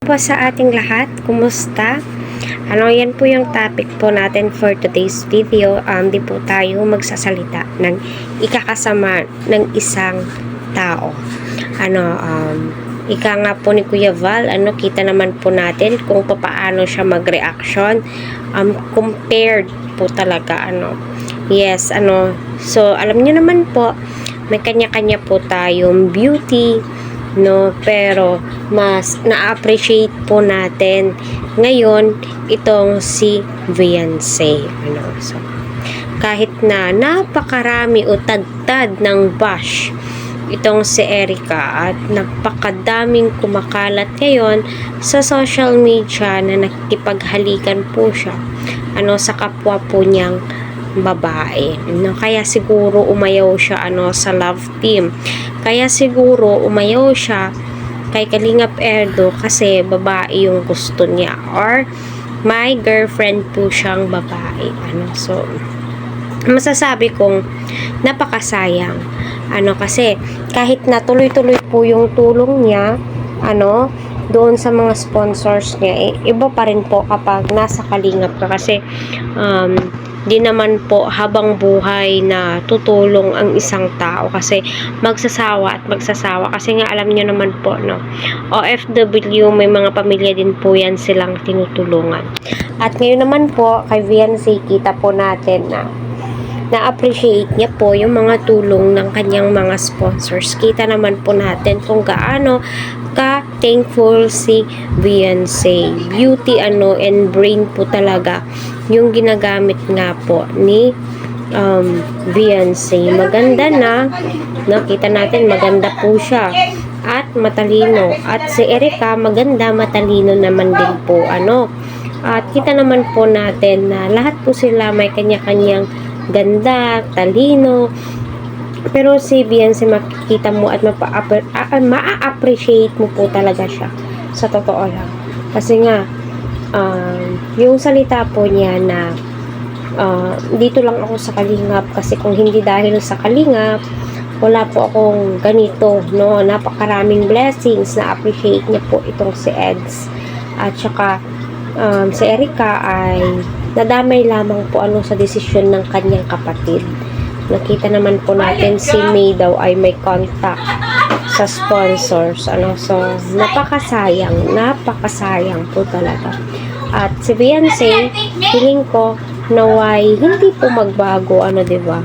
po sa ating lahat. Kumusta? Yan po yung topic po natin for today's video. Di po tayo magsasalita ng ikakasama ng isang tao. Ika nga po ni Kuya Val, kita naman po natin kung paano siya mag-reaction. Compared po talaga, Yes, So, alam niyo naman po, may kanya-kanya po tayong beauty, pero mas na-appreciate po natin ngayon itong si Beyonce. So, kahit na napakarami o tagtad ng bash itong si Erica at napakadaming kumakalat ngayon sa social media na nakikipaghalikan po siya sa kapwa po niyang babae. Kaya siguro umayaw siya sa love team. Kaya siguro umayaw siya kay Kalingap Erdo kasi babae yung gusto niya or may girlfriend po siyang babae. So masasabi kong napakasayang. Kasi kahit na tuloy-tuloy po yung tulong niya doon sa mga sponsors niya, iba pa rin po kapag nasa Kalingap ka kasi di naman po habang buhay na tutulong ang isang tao kasi magsasawa kasi nga alam niyo naman po OFW, may mga pamilya din po yan silang tinutulungan. At ngayon naman po kay Beyonce, kita po natin na na-appreciate niya po yung mga tulong ng kanyang mga sponsors. Kita naman po natin kung gaano ka-thankful si Beyonce. Beauty and brain po talaga yung ginagamit nga po ni Beyonce. Maganda na, nakita natin maganda po siya at matalino. At si Erica maganda, matalino naman din po. At kita naman po natin na lahat po sila may kanya-kanyang ganda, talino. Pero si Beyonce makikita mo at ma-appreciate mo po talaga siya. Sa totoo lang. Kasi nga, yung salita po niya na dito lang ako sa Kalingap kasi kung hindi dahil sa Kalingap, wala po akong ganito, napakaraming blessings. Na-appreciate niya po itong si Eds. At saka, si Erica ay nadamay lamang po sa desisyon ng kanyang kapatid. Nakita naman po natin si May daw ay may contact sa sponsors. So, napakasayang po talaga. At si Beyonce, feeling ko naway hindi po magbago, diba?